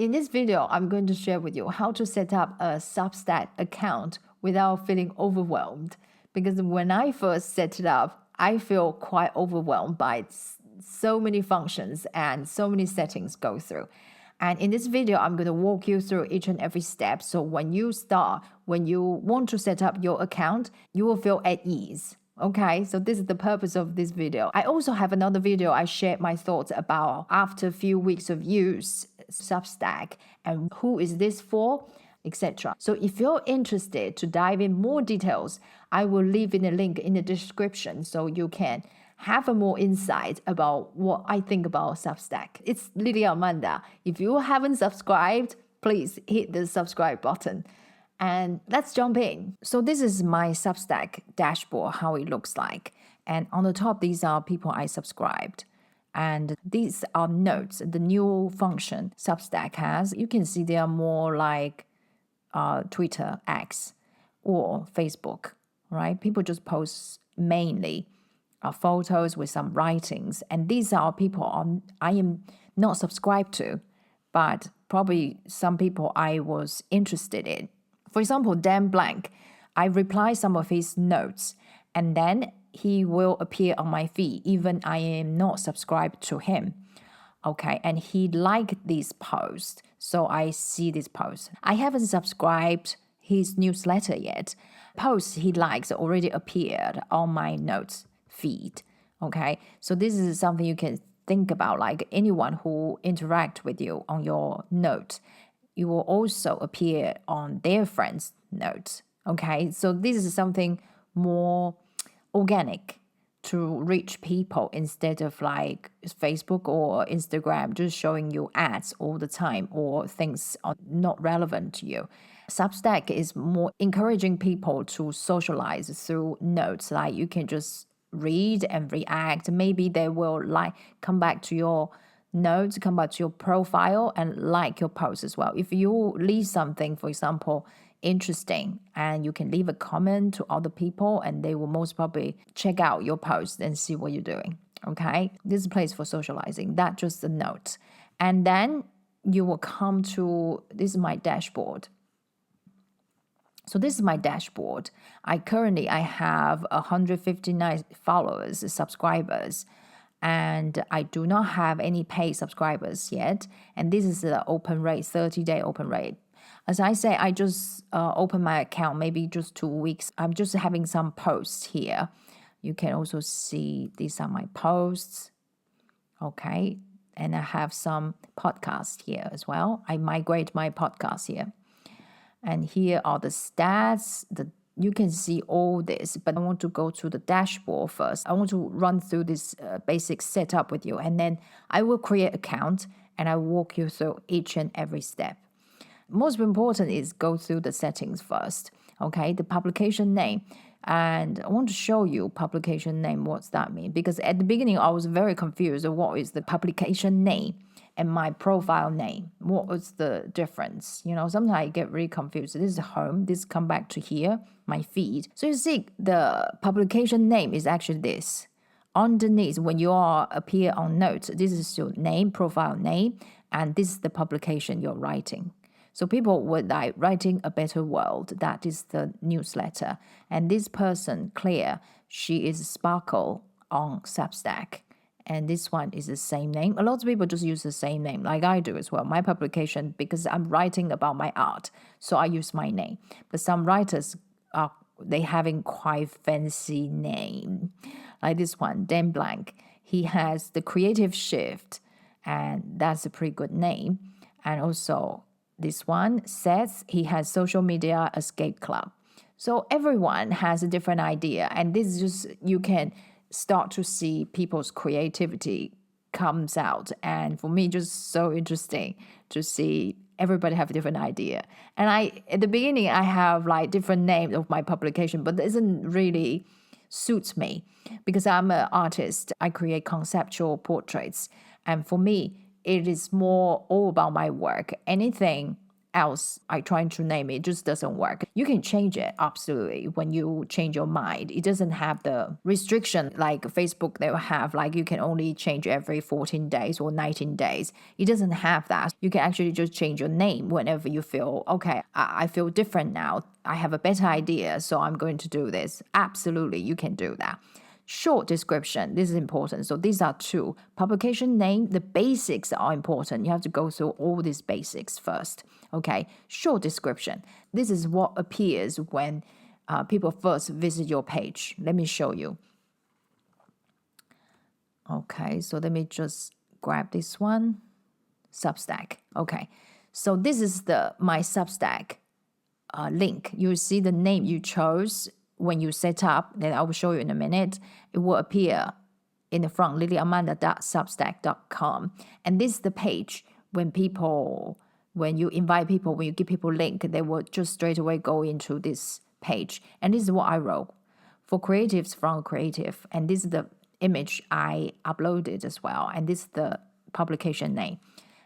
In this video, I'm going to share with you how to set up a Substack account without feeling overwhelmed. Because when I first set it up, I feel quite overwhelmed by so many functions and so many settings go through. And in this video, I'm going to walk you through each and every step. So when you want to set up your account, you will feel at ease. Okay, so this is the purpose of this video. I also have another video I shared my thoughts about after a few weeks of use Substack and who is this for, etc. So if you're interested to dive in more details, I will leave in a link in the description so you can have a more insight about what I think about Substack. It's Lili Amanda. If you haven't subscribed, please hit the subscribe button. And let's jump in. So this is my Substack dashboard, how it looks like. And on the top, these are people I subscribed. And these are notes, the new function Substack has. You can see they are more like Twitter, X, or Facebook, right? People just post mainly photos with some writings. And these are people I am not subscribed to, but probably some people I was interested in. For example, Dan Blank, I reply some of his notes, and then he will appear on my feed, even I am not subscribed to him. Okay, and he liked this post, so I see this post. I haven't subscribed his newsletter yet. Posts he likes already appeared on my notes feed. Okay, so this is something you can think about, like anyone who interact with you on your note, you will also appear on their friends' notes. Okay, so this is something more organic to reach people instead of like Facebook or Instagram just showing you ads all the time or things are not relevant to you. Substack is more encouraging people to socialize through notes, like you can just read and react. Maybe they will come back to your notes, come back to your profile and like your post as well. If you leave something, for example, interesting, and you can leave a comment to other people and they will most probably check out your post and see what you're doing. Okay, this is a place for socializing. That's just a note. And then you will come to, this is my dashboard. So this is my dashboard. I have 159 followers, subscribers, and I do not have any paid subscribers yet. And this is the open rate, 30-day open rate. As I say, I just opened my account maybe just 2 weeks. I'm just having some posts here. You can also see these are my posts. Okay, and I have some podcasts here as well. I migrate my podcast here. And here are the stats, you can see all this, but I want to go to the dashboard first. I want to run through this basic setup with you, and then I will create an account and I walk you through each and every step. Most important is go through the settings first, okay? The publication name. And I want to show you publication name, what's that mean? Because at the beginning, I was very confused of what is the publication name and my profile name. What was the difference? You know, sometimes I get really confused. This is home. This come back to here, my feed. So you see, the publication name is actually this. Underneath, when you appear on notes, this is your name, profile name, and this is the publication you're writing. So people would like writing a better world. That is the newsletter. And this person, Claire, she is Sparkle on Substack. And this one is the same name. A lot of people just use the same name, like I do as well. My publication, because I'm writing about my art, so I use my name. But some writers, they having quite fancy name. Like this one, Dan Blank. He has the Creative Shift, and that's a pretty good name. And also this one says he has Social Media Escape Club. So everyone has a different idea. And this is just, you can start to see people's creativity comes out. And for me, just so interesting to see everybody have a different idea. And at the beginning, I have like different names of my publication, but it doesn't really suits me because I'm an artist. I create conceptual portraits. And for me, it is more all about my work. Anything else I trying to name it just doesn't work. You can change it absolutely when you change your mind. It doesn't have the restriction like Facebook they will have, like you can only change every 14 days or 19 days. It doesn't have that. You can actually just change your name whenever you feel, okay, I feel different now. I have a better idea, so I'm going to do this. Absolutely, you can do that. Short description, this is important. So these are two. Publication name, the basics are important. You have to go through all these basics first. Okay, short description. This is what appears when people first visit your page. Let me show you. Okay, so let me just grab this one. Substack. Okay, so this is my Substack link. You see the name you chose when you set up, then I will show you in a minute. It will appear in the front, liliamanda.substack.com. And this is the page when you invite people, when you give people a link, they will just straight away go into this page. And this is what I wrote. For creatives from creative. And this is the image I uploaded as well. And this is the publication name.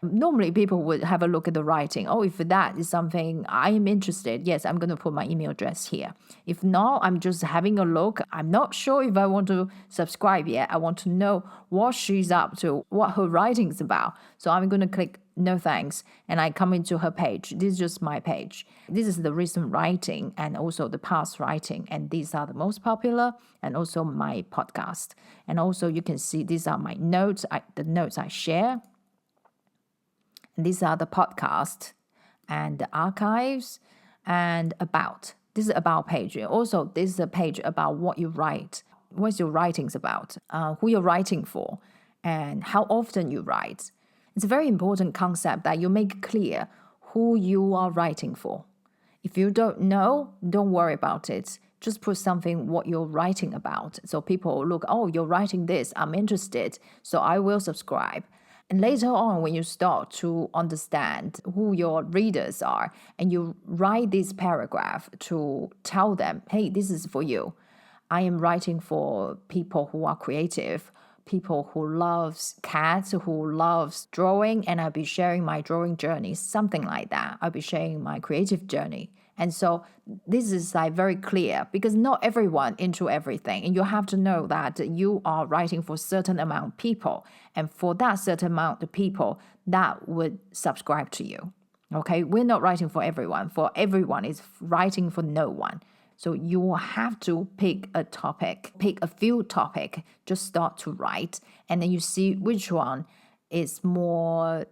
Normally, people would have a look at the writing. Oh, if that is something I am interested, yes, I'm going to put my email address here. If not, I'm just having a look. I'm not sure if I want to subscribe yet. I want to know what she's up to, what her writing is about. So I'm going to click no thanks, and I come into her page. This is just my page. This is the recent writing and also the past writing, and these are the most popular, and also my podcast. And also you can see these are my notes, the notes I share. And these are the podcasts and the archives and about. This is about page. Also, this is a page about what you write. What's your writings about? Who you're writing for, and how often you write. It's a very important concept that you make clear who you are writing for. If you don't know, don't worry about it. Just put something what you're writing about. So people look, oh, you're writing this. I'm interested. So I will subscribe. And later on, when you start to understand who your readers are, and you write this paragraph to tell them, hey, this is for you. I am writing for people who are creative, people who loves cats, who loves drawing, and I'll be sharing my drawing journey, something like that. I'll be sharing my creative journey. And so this is like very clear because not everyone into everything. And you have to know that you are writing for a certain amount of people. And for that certain amount of people, that would subscribe to you. Okay, we're not writing for everyone. For everyone is writing for no one. So you have to pick a topic, pick a few topics, just start to write. And then you see which one is more,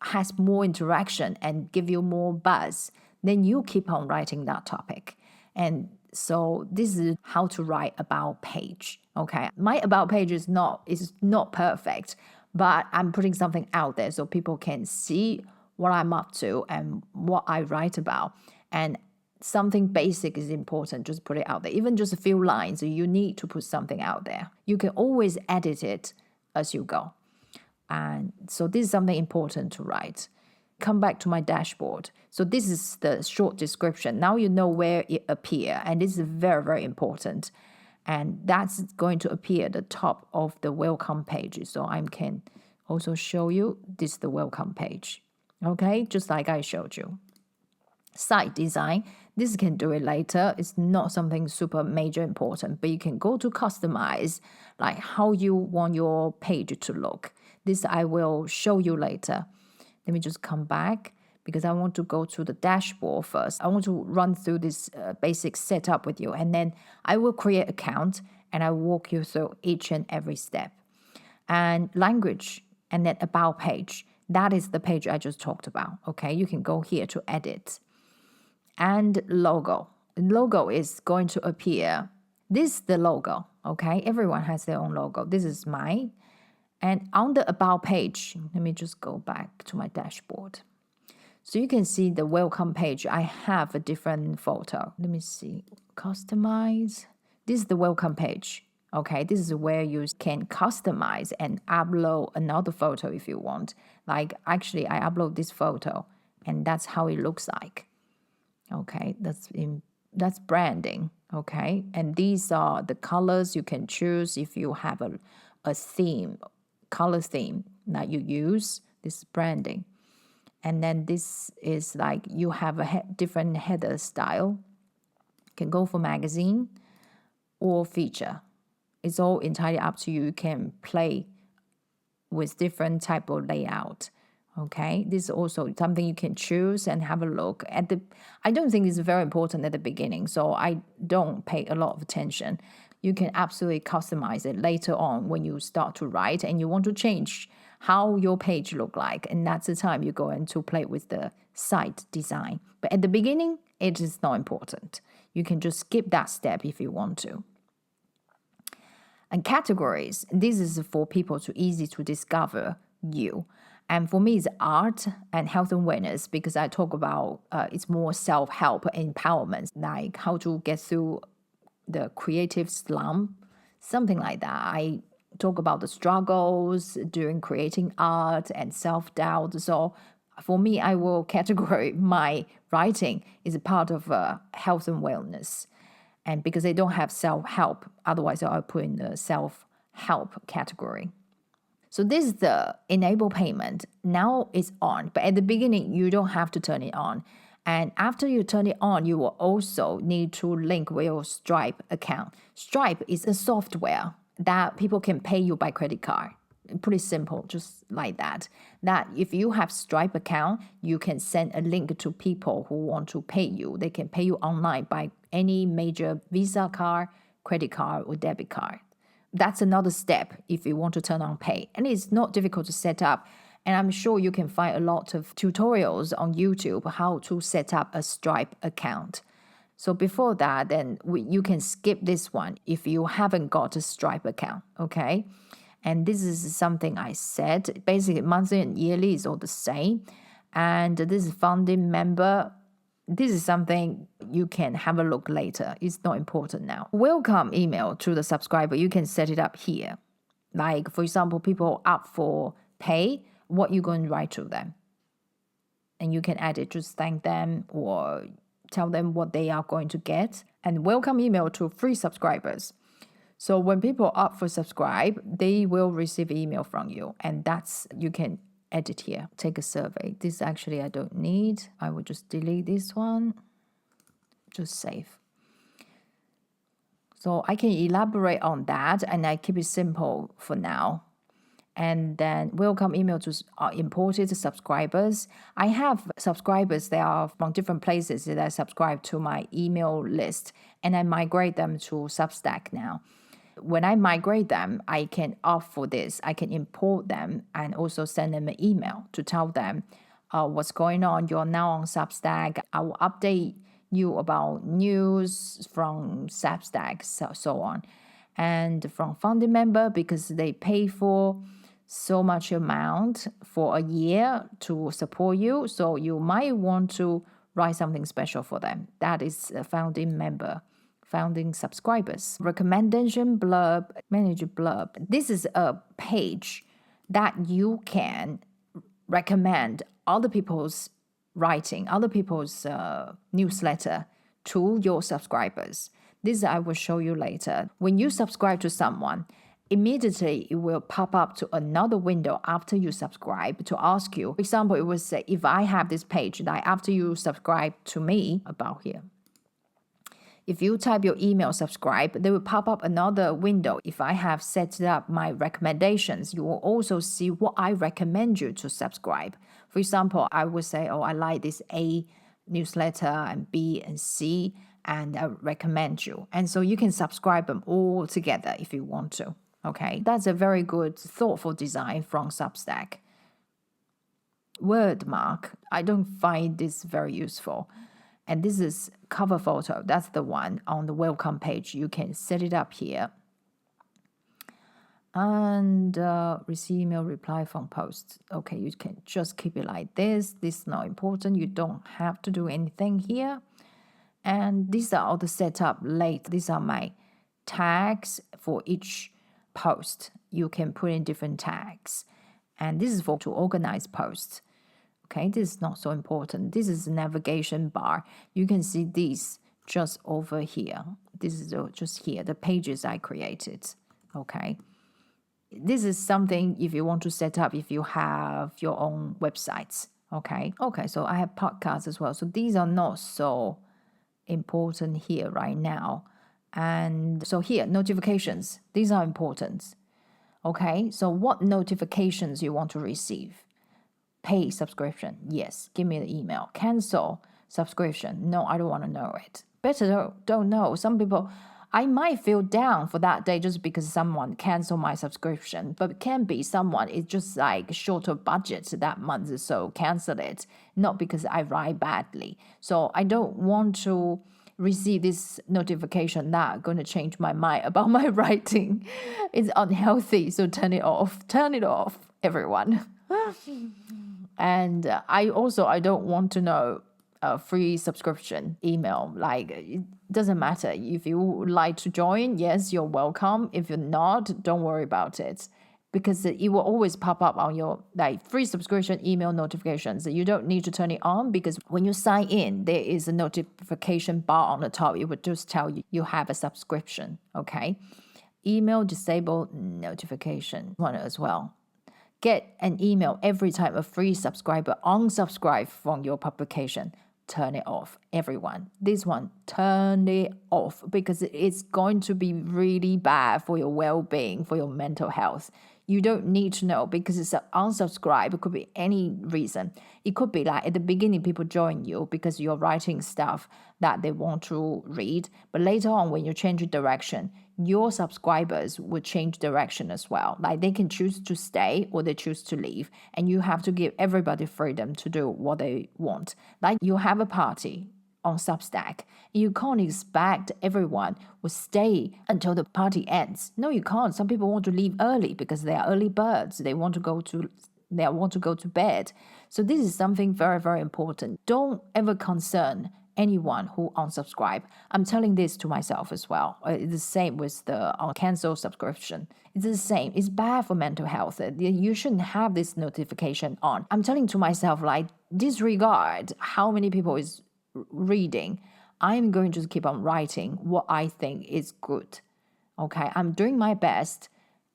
has more interaction and give you more buzz. Then you keep on writing that topic. And so this is how to write about page. Okay, my about page is not perfect, but I'm putting something out there so people can see what I'm up to and what I write about. And something basic is important. Just put it out there. Even just a few lines, you need to put something out there. You can always edit it as you go. And so this is something important to write. Come back to my dashboard. So this is the short description. Now you know where it appears, and this is very, very important. And that's going to appear at the top of the welcome page. So I can also show you this is the welcome page. Okay, just like I showed you. Site design, this can do it later. It's not something super major important, but you can go to customize, like how you want your page to look. This I will show you later. Let me just come back because I want to go to the dashboard first. I want to run through this basic setup with you, and then I will create an account and I walk you through each and every step. And language, and then about page. That is the page I just talked about. Okay, you can go here to edit. And logo. Logo is going to appear. This is the logo. Okay, everyone has their own logo. This is mine. And on the about page, let me just go back to my dashboard. So you can see the welcome page. I have a different photo. Let me see. Customize. This is the welcome page. Okay, this is where you can customize and upload another photo if you want. Like actually, I upload this photo, and that's how it looks like. Okay, that's branding. Okay, and these are the colors you can choose if you have a theme, color theme that you use. This is branding. And then this is like you have a different header style. You can go for magazine or feature. It's all entirely up to you. You can play with different type of layout. Okay, this is also something you can choose and have a look at. I don't think it's very important at the beginning, so I don't pay a lot of attention. You can absolutely customize it later on when you start to write and you want to change how your page look like, and that's the time you go in to play with the site design. But at the beginning, it is not important. You can just skip that step if you want to. And categories, this is for people to easy to discover you. And for me, it's art and health and wellness, because I talk about it's more self-help empowerment, like how to get through the creative slump, something like that. I talk about the struggles during creating art and self-doubt. So for me, I will categorize my writing is a part of health and wellness. And because they don't have self-help, otherwise I'll put in the self-help category. So this is the enable payment. Now it's on, but at the beginning, you don't have to turn it on. And after you turn it on, you will also need to link with your Stripe account. Stripe is a software that people can pay you by credit card. Pretty simple, just like that. That if you have Stripe account, you can send a link to people who want to pay you. They can pay you online by any major Visa card, credit card, or debit card. That's another step if you want to turn on pay. And it's not difficult to set up. And I'm sure you can find a lot of tutorials on YouTube how to set up a Stripe account. So before that, then you can skip this one if you haven't got a Stripe account, okay? And this is something I said. Basically, monthly and yearly is all the same. And this is founding member. This is something you can have a look later. It's not important now. Welcome email to the subscriber. You can set it up here. Like, for example, people up for pay, what you're going to write to them. And you can add it, just thank them or tell them what they are going to get. And welcome email to free subscribers. So when people opt for subscribe, they will receive email from you. And that's, you can edit here, take a survey. This actually I don't need. I will just delete this one. Just save. So I can elaborate on that and I keep it simple for now. And then welcome email to imported subscribers. I have subscribers that are from different places that I subscribe to my email list, and I migrate them to Substack now. When I migrate them, I can opt for this. I can import them and also send them an email to tell them what's going on. You're now on Substack. I will update you about news from Substack, so on. And from founding member, because they pay for so much amount for a year to support you, so you might want to write something special for them. That is a founding member, founding subscribers. Recommendation blurb, manager blurb. This is a page that you can recommend other people's writing, other people's newsletter to your subscribers. This I will show you later. When you subscribe to someone, immediately it will pop up to another window after you subscribe to ask you. For example, it will say, if I have this page that after you subscribe to me, about here, if you type your email subscribe, they will pop up another window. If I have set up my recommendations, you will also see what I recommend you to subscribe. For example, I would say, oh, I like this A newsletter and B and C, and I recommend you. And so you can subscribe them all together if you want to. Okay, that's a very good, thoughtful design from Substack. Word mark, I don't find this very useful. And this is cover photo. That's the one on the welcome page. You can set it up here. And receive email reply from posts. Okay, you can just keep it like this. This is not important. You don't have to do anything here. And these are all the setup late. These are my tags for each post. You can put in different tags. And this is for to organize posts. Okay, this is not so important. This is the navigation bar. You can see these just over here. This is just here, the pages I created. Okay. This is something if you want to set up if you have your own websites. Okay, so I have podcasts as well. So these are not so important here right now. And so here, notifications, these are important. Okay, so what notifications you want to receive? Pay subscription, yes, give me the email. Cancel subscription, no, I don't want to know it. Better don't know. Some people, I might feel down for that day just because someone canceled my subscription, but it can be someone is just like short of budget that month, so cancel it, not because I write badly. So I don't want to receive this notification that going to change my mind about my writing. It's unhealthy, so turn it off, everyone. And I don't want to know a free subscription email. Like, it doesn't matter. If you would like to join, yes, you're welcome. If you're not, don't worry about it, because it will always pop up on your like free subscription email notifications. You don't need to turn it on, because when you sign in, there is a notification bar on the top. It would just tell you you have a subscription. Okay, email disable notification one as well. Get an email every time a free subscriber unsubscribe from your publication. Turn it off, everyone. This one, turn it off, because it's going to be really bad for your well-being, for your mental health. You don't need to know, because it's unsubscribe. It could be any reason. It could be like at the beginning, people join you because you're writing stuff that they want to read. But later on, when you change direction, your subscribers will change direction as well. Like, they can choose to stay or they choose to leave. And you have to give everybody freedom to do what they want. Like, you have a party on Substack. You can't expect everyone will stay until the party ends. No, you can't. Some people want to leave early because they are early birds. They want to go to bed. So this is something very, very important. Don't ever concern anyone who unsubscribe. I'm telling this to myself as well. It's the same with the cancel subscription. It's the same. It's bad for mental health. You shouldn't have this notification on. I'm telling to myself, like, disregard how many people is reading. I'm going to keep on writing what I think is good. Okay, I'm doing my best,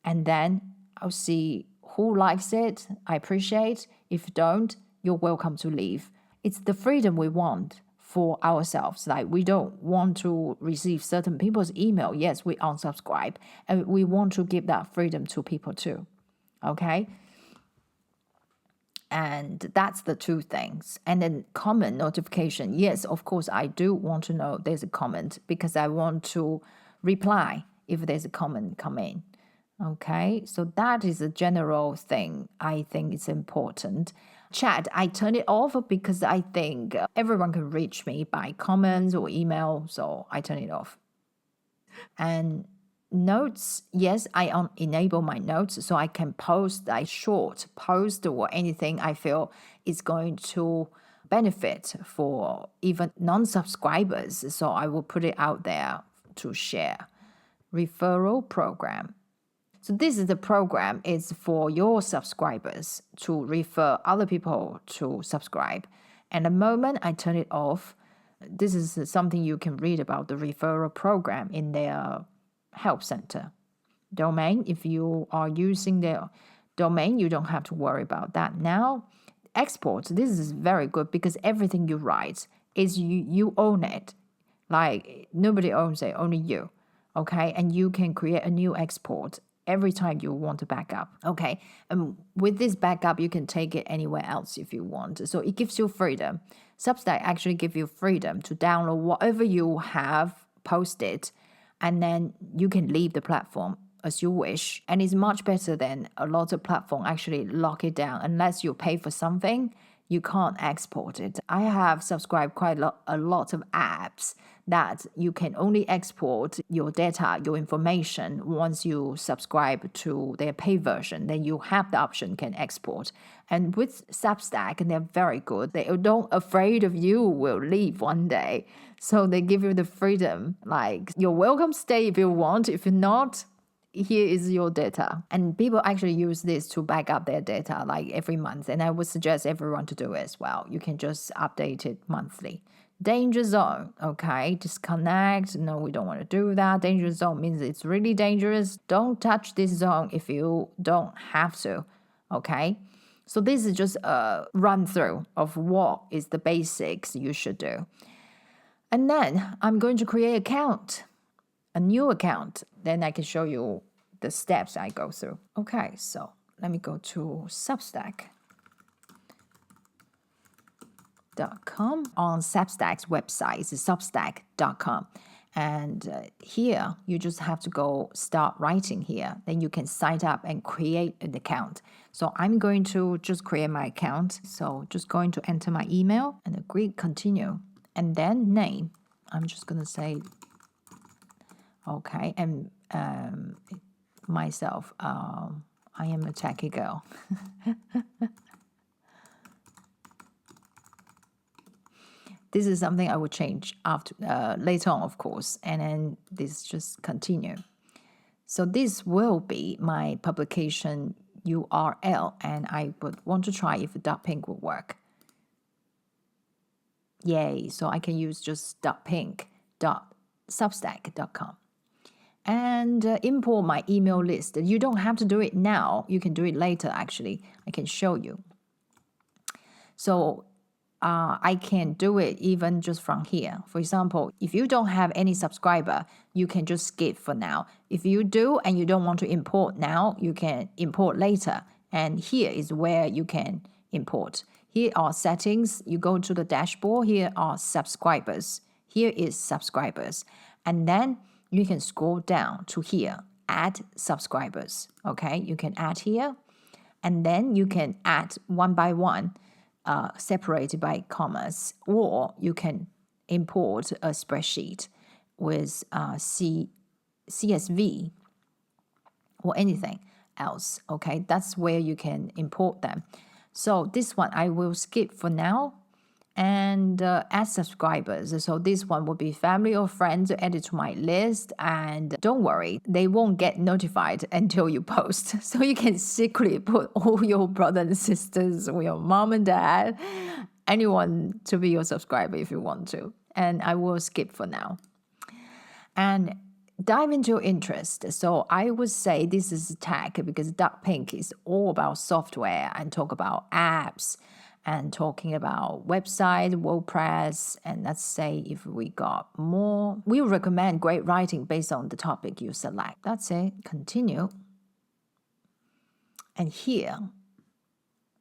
and then I'll see who likes it. I appreciate. If you don't, you're welcome to leave. It's the freedom we want for ourselves. Like, we don't want to receive certain people's email. Yes, we unsubscribe, and we want to give that freedom to people too. Okay. And that's the two things. And then comment notification. Yes, of course, I do want to know there's a comment, because I want to reply if there's a comment come in. Okay, so that is a general thing. I think it's important. Chat, I turn it off because I think everyone can reach me by comments or email, so I turn it off. And notes, yes, I enable my notes so I can post a short post or anything I feel is going to benefit for even non-subscribers. So I will put it out there to share. Referral program. So this is the program. It's for your subscribers to refer other people to subscribe. And the moment I turn it off, this is something you can read about the referral program in their help center domain. If you are using their domain, you don't have to worry about that. Now, export. This is very good, because everything you write is you own it. Like, nobody owns it, only you. Okay, and you can create a new export every time you want to back up. Okay, and with this backup, you can take it anywhere else if you want. So it gives you freedom. Substack actually gives you freedom to download whatever you have posted, and then you can leave the platform as you wish. And it's much better than a lot of platforms actually lock it down. Unless you pay for something, you can't export it. I have subscribed quite a lot of apps that you can only export your data, your information, once you subscribe to their paid version. Then you have the option can export. And with Substack, they're very good. They don't afraid of you will leave one day. So they give you the freedom. Like, you're welcome, stay if you want. If you're not, here is your data. And people actually use this to back up their data like every month. And I would suggest everyone to do it as well. You can just update it monthly. Danger zone, okay, disconnect. No, we don't want to do that. Danger zone means it's really dangerous. Don't touch this zone if you don't have to, okay? So this is just a run through of what is the basics you should do. And then I'm going to create an account, a new account. Then I can show you the steps I go through. Okay, so let me go to Substack.com. On Substack's website, it's substack.com. And here, you just have to go start writing here. Then you can sign up and create an account. So I'm going to just create my account. So just going to enter my email and agree, continue. And then name. I'm just going to say, okay, and myself, I am a techie girl. This is something I will change after later on, of course, and then this just continue. So this will be my publication URL, and I would want to try if .pink would work. Yay! So I can use just .pink.substack.com. And import my email list. You don't have to do it now. You can do it later, actually. I can show you. So I can do it even just from here. For example, if you don't have any subscriber, you can just skip for now. If you do and you don't want to import now, you can import later. And here is where you can import. Here are settings. You go to the dashboard. Here are subscribers. Here is subscribers. And then you can scroll down to here, add subscribers. Okay, you can add here. And then you can add one by one. Separated by commas, or you can import a spreadsheet with CSV or anything else. Okay, that's where you can import them. So this one I will skip for now, and add subscribers. So this one will be family or friends added to my list, and don't worry, they won't get notified until you post. So you can secretly put all your brothers and sisters or your mom and dad, anyone to be your subscriber if you want to. And I will skip for now. And dive into your interest. So I would say this is tech, because .pink is all about software and talk about apps and talking about website, WordPress, and let's say if we got more, we recommend great writing based on the topic you select. That's it. Continue. And here,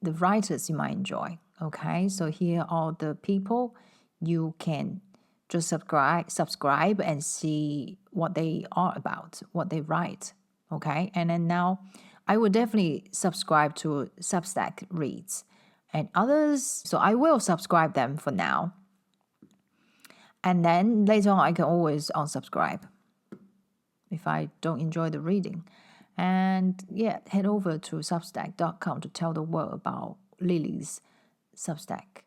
the writers you might enjoy. Okay, so here are the people you can just subscribe and see what they are about, what they write. Okay, and then now I would definitely subscribe to Substack Reads. And others, so I will subscribe them for now. And then later on, I can always unsubscribe if I don't enjoy the reading. And yeah, head over to Substack.com to tell the world about Lili's Substack.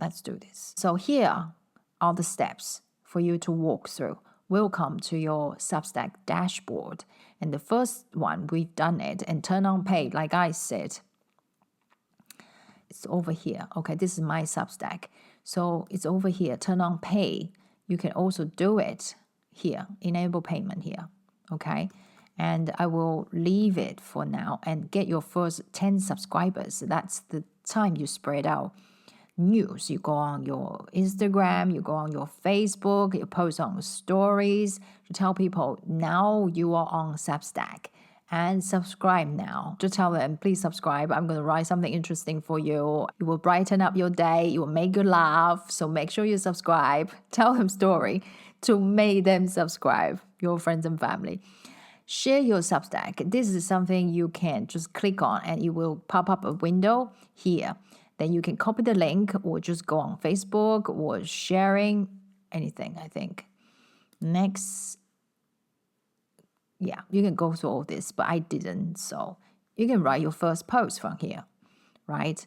Let's do this. So here are the steps for you to walk through. Welcome to your Substack dashboard. And the first one, we've done it, and turn on pay, like I said. It's over here. Okay, this is my Substack. So it's over here. Turn on pay. You can also do it here. Enable payment here. Okay. And I will leave it for now and get your first 10 subscribers. That's the time you spread out news. You go on your Instagram, you go on your Facebook, you post on stories to tell people now you are on Substack. And subscribe now. Just tell them, please subscribe. I'm going to write something interesting for you. It will brighten up your day. It will make you laugh. So make sure you subscribe. Tell them story to make them subscribe, your friends and family. Share your Substack. This is something you can just click on and it will pop up a window here. Then you can copy the link or just go on Facebook or sharing anything, I think. Next. Yeah, you can go through all this, but I didn't. So you can write your first post from here, right?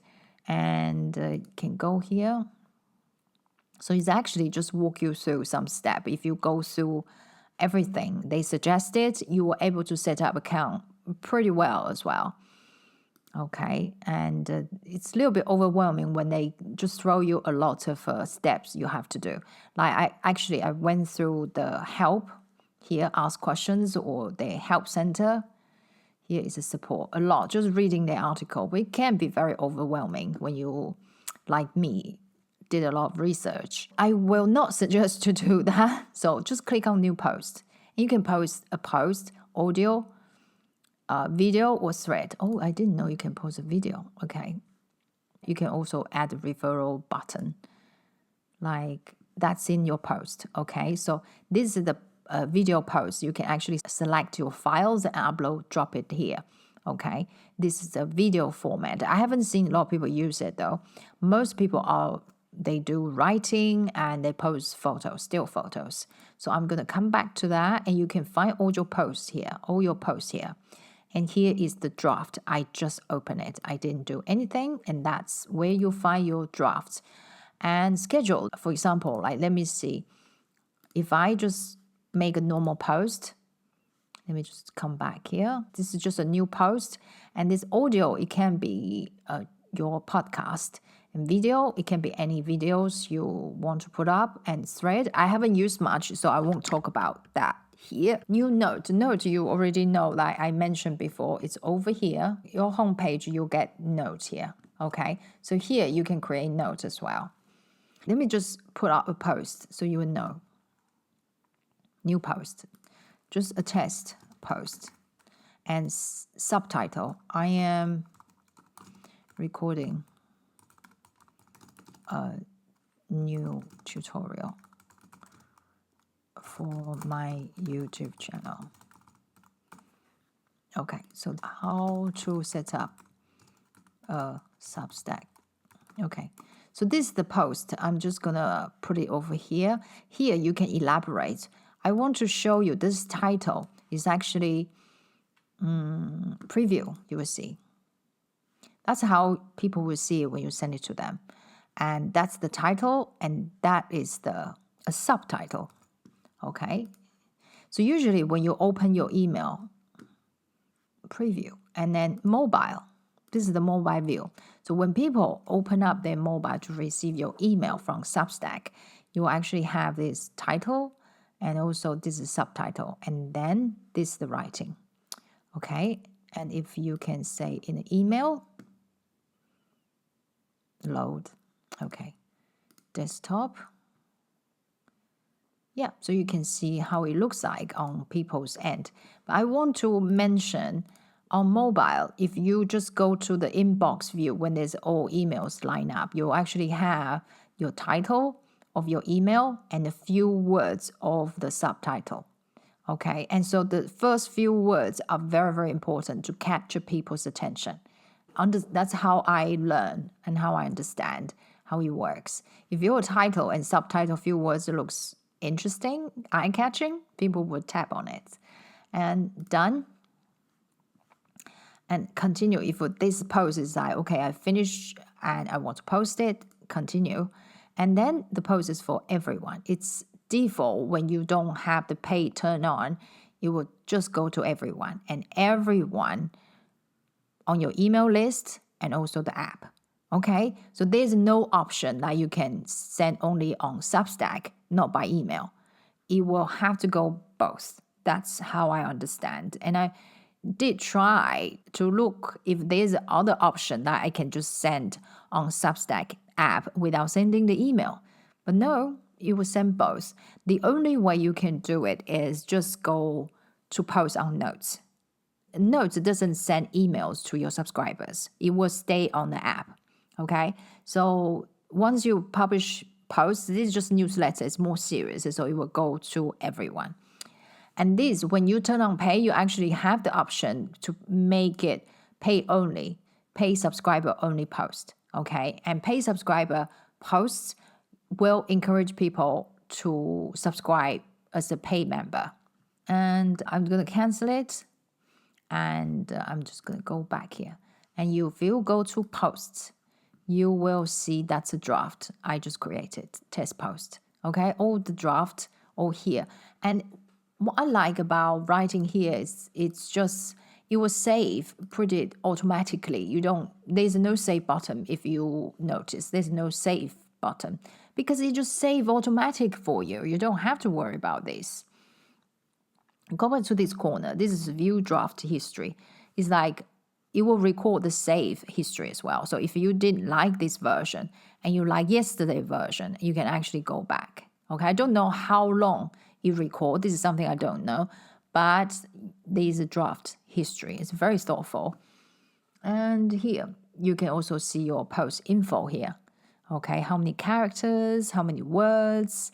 And you can go here. So it's actually just walk you through some step. If you go through everything they suggested, you were able to set up account pretty well as well. Okay, and it's a little bit overwhelming when they just throw you a lot of steps you have to do. Like I went through the help here, ask questions, or the help center Here is a support. A lot. Just reading the article. It can be very overwhelming when you, like me, did a lot of research. I will not suggest to do that. So just click on new post. You can post a post, audio, video, or thread. Oh, I didn't know you can post a video. Okay. You can also add a referral button. Like that's in your post. Okay. So this is the video post. You can actually select your files and upload, drop it here. Okay. This is a video format. I haven't seen a lot of people use it though. Most people they do writing and they post photos, still photos. So I'm going to come back to that and you can find all your posts here. And here is the draft. I just opened it. I didn't do anything. And that's where you find your drafts. And schedule, for example, like let me see. If I just make a normal post, let me just come back here. This is just a new post. And this audio, it can be your podcast. And video, it can be any videos you want to put up. And thread, I haven't used much, so I won't talk about that here. New note. Note, you already know, like I mentioned before, it's over here. Your homepage, you'll get notes here. Okay, so here you can create notes as well. Let me just put up a post so you will know. New post. Just a test post. And subtitle. I am recording a new tutorial for my YouTube channel. Okay, so how to set up a Substack. Okay, so this is the post. I'm just gonna put it over here. Here you can elaborate. I want to show you this title is actually preview, you will see. That's how people will see it when you send it to them. And that's the title, and that is a subtitle. Okay, so usually when you open your email, preview, and then mobile, this is the mobile view. So when people open up their mobile to receive your email from Substack, you will actually have this title, and also this is subtitle, and then this is the writing. Okay, and if you can say in the email, load, okay, desktop. Yeah, so you can see how it looks like on people's end. But I want to mention on mobile, if you just go to the inbox view when there's all emails line up, you'll actually have your title of your email and a few words of the subtitle. Okay, and so the first few words are very, very important to capture people's attention. That's how I learn and how I understand how it works. If your title and subtitle few words looks interesting, eye-catching, people would tap on it. And done. And continue. If this post is like, okay, I finished and I want to post it, continue. And then the post is for everyone. It's default when you don't have the pay turned on, it will just go to everyone. And everyone on your email list and also the app. Okay, so there's no option that you can send only on Substack, not by email. It will have to go both. That's how I understand. And I did try to look if there's other option that I can just send on Substack app without sending the email. But no, it will send both. The only way you can do it is just go to post on Notes. Notes doesn't send emails to your subscribers. It will stay on the app. Okay, so once you publish posts, this is just newsletter, it's more serious, so it will go to everyone. And this, when you turn on pay, you actually have the option to make it pay only, pay subscriber only post. Okay, and pay subscriber posts will encourage people to subscribe as a paid member. And I'm going to cancel it, and I'm just going to go back here. And if you go to posts, you will see that's a draft I just created, test post. Okay, all the draft, all here. And what I like about writing here is it will save pretty automatically. There's no save button if you notice. There's no save button because it just save automatic for you. You don't have to worry about this. Go back to this corner. This is view draft history. it's like it will record the save history as well. So if you didn't like this version and you like yesterday version, you can actually go back. Okay, I don't know how long it record. This is something I don't know, but there is a draft history. It's very thoughtful. And here you can also see your post info here. Okay, how many characters, how many words,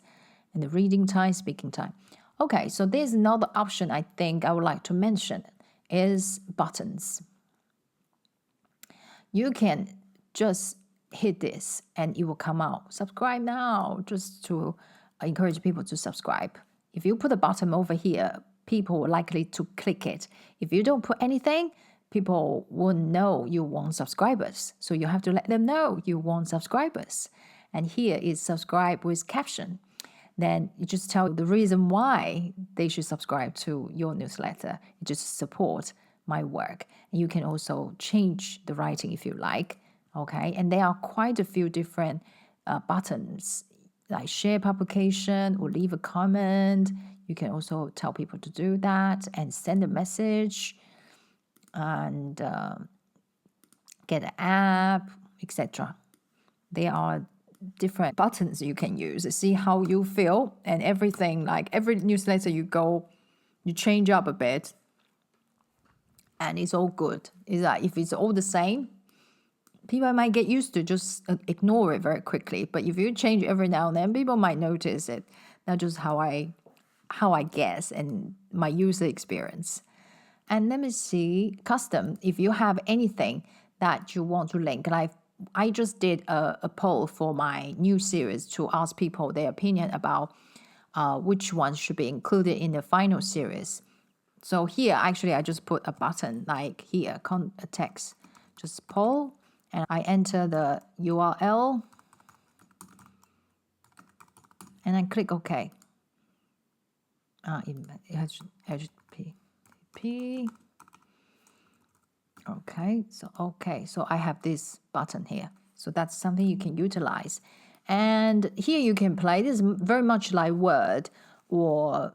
and the reading time, speaking time. Okay, so there's another option I think I would like to mention is buttons. You can just hit this and it will come out. Subscribe now, just to encourage people to subscribe. If you put a button over here, people are likely to click it. If you don't put anything, people won't know you want subscribers. So you have to let them know you want subscribers. And here is subscribe with caption. Then you just tell the reason why they should subscribe to your newsletter. You just support my work. And you can also change the writing if you like. Okay, and there are quite a few different buttons, like share publication or leave a comment. You can also tell people to do that and send a message and get an app, etc. There are different buttons you can use. See how you feel and everything. Like every newsletter you go, you change up a bit, and it's all good. Is that if it's all the same, people might get used to just ignore it very quickly. But if you change every now and then, people might notice it. That's just how I guess and my user experience. And let me see, custom, if you have anything that you want to link. Like I just did a poll for my new series to ask people their opinion about which ones should be included in the final series. So here, actually, I just put a button like here, a text, just poll, and I enter the URL, and I click OK. HTTP. Okay, so I have this button here. So that's something you can utilize. And here you can play. This is very much like Word or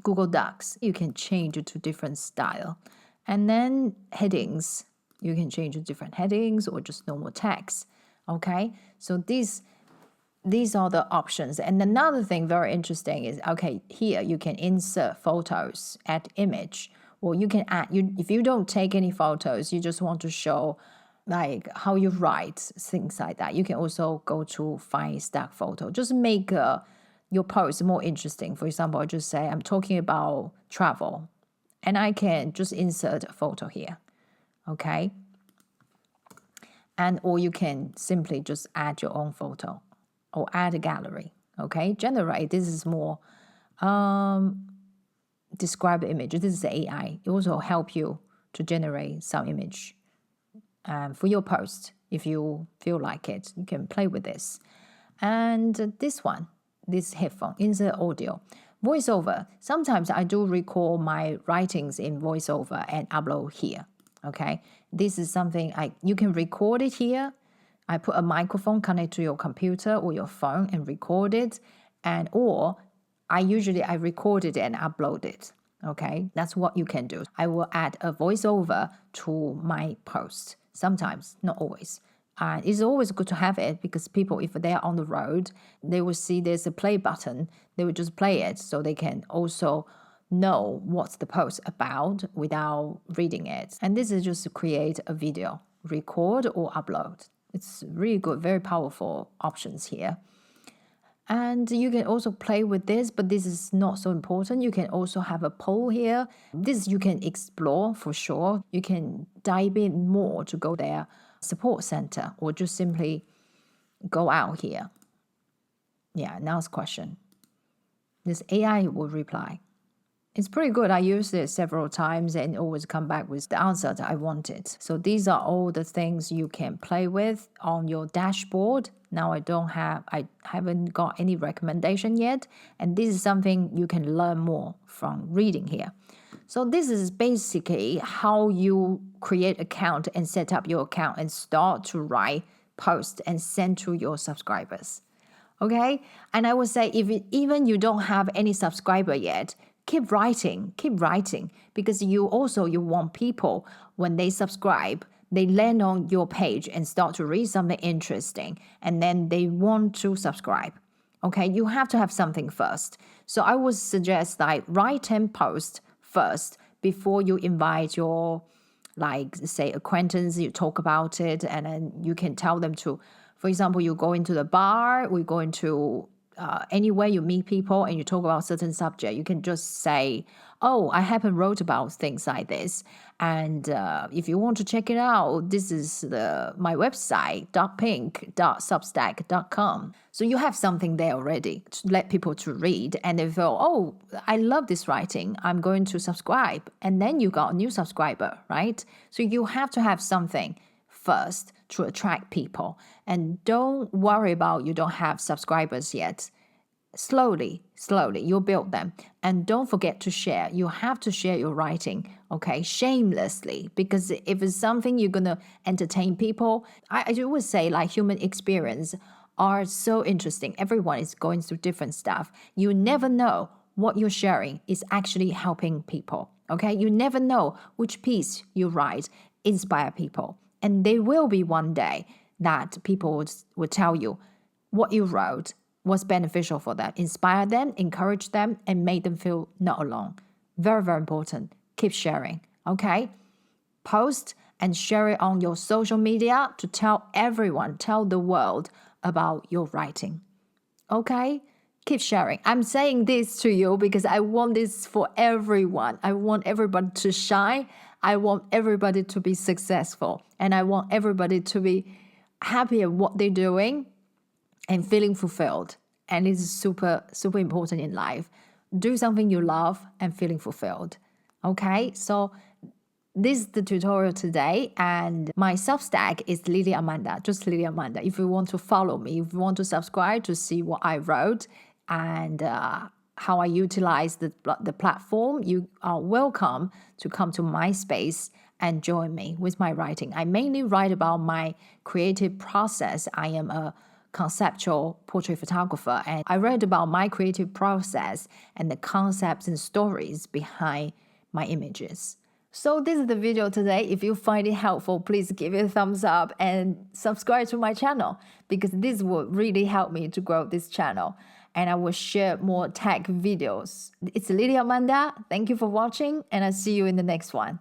Google Docs. You can change it to different style. And then headings. You can change to different headings or just normal text. Okay, so these are the options. And another thing very interesting is, okay, here you can insert photos, add image, or you can add, if you don't take any photos, you just want to show like how you write, things like that. You can also go to find stock photo. Just make your post more interesting. For example, I just say I'm talking about travel, and I can just insert a photo here. Okay. And or you can simply just add your own photo or add a gallery. Okay. Generate. This is more describe the image. This is AI. It also help you to generate some image for your post. If you feel like it, you can play with this. And this headphone, insert audio. VoiceOver. Sometimes I do record my writings in VoiceOver and upload here. Okay, this is something you can record it here. I put a microphone connect to your computer or your phone and record it, or I record it and upload it. Okay, that's what you can do. I will add a voiceover to my post. Sometimes, not always. It's always good to have it because people, if they're on the road, they will see there's a play button. They will just play it so they can also know what's the post about without reading it. And this is just to create a video, record or upload. It's really good, very powerful options here. And you can also play with this, but this is not so important. You can also have a poll here. This you can explore for sure. You can dive in more to go there support center or just simply go out here. Yeah, now it's question. This AI will reply. It's pretty good. I used it several times and always come back with the answer that I wanted. So these are all the things you can play with on your dashboard. Now I haven't got any recommendation yet. And this is something you can learn more from reading here. So this is basically how you create account and set up your account and start to write, post, and send to your subscribers. Okay? And I would say if even you don't have any subscriber yet, keep writing, because you want people, when they subscribe, they land on your page and start to read something interesting, and then they want to subscribe. Okay, you have to have something first. So I would suggest like write 10 posts first before you invite your, like, say, acquaintance, you talk about it, and then you can tell them to, for example, you go into the bar, we go into anywhere you meet people and you talk about certain subject, you can just say, oh, I haven't wrote about things like this, and if you want to check it out, this is my website, .pink.substack.com. So you have something there already to let people to read, and they feel, oh, I love this writing, I'm going to subscribe, and then you got a new subscriber, right? So you have to have something first to attract people, and don't worry about you don't have subscribers yet. Slowly you'll build them, and don't forget to share. You have to share your writing, okay, shamelessly, because if it's something you're gonna entertain people, I would say like human experience are so interesting. Everyone is going through different stuff. You never know what you're sharing is actually helping people, okay? You never know which piece you write inspire people, and there will be one day that people would tell you what you wrote was beneficial for them, inspire them, encourage them, and make them feel not alone. Very, very important. Keep sharing, okay? Post and share it on your social media to tell everyone, tell the world about your writing, okay? Keep sharing. I'm saying this to you because I want this for everyone. I want everybody to shine. I want everybody to be successful. And I want everybody to be happy at what they're doing and feeling fulfilled. And it's super, super important in life. Do something you love and feeling fulfilled. Okay, so this is the tutorial today, and my Substack is Lili Amanda, just Lili Amanda. If you want to follow me, if you want to subscribe to see what I wrote and how I utilize the platform, you are welcome to come to my space and join me with my writing. I mainly write about my creative process. I am a conceptual portrait photographer, and I read about my creative process and the concepts and stories behind my images. So this is the video today. If you find it helpful, please give it a thumbs up and subscribe to my channel, because this will really help me to grow this channel, and I will share more tech videos. It's Lili Amanda. Thank you for watching, and I'll see you in the next one.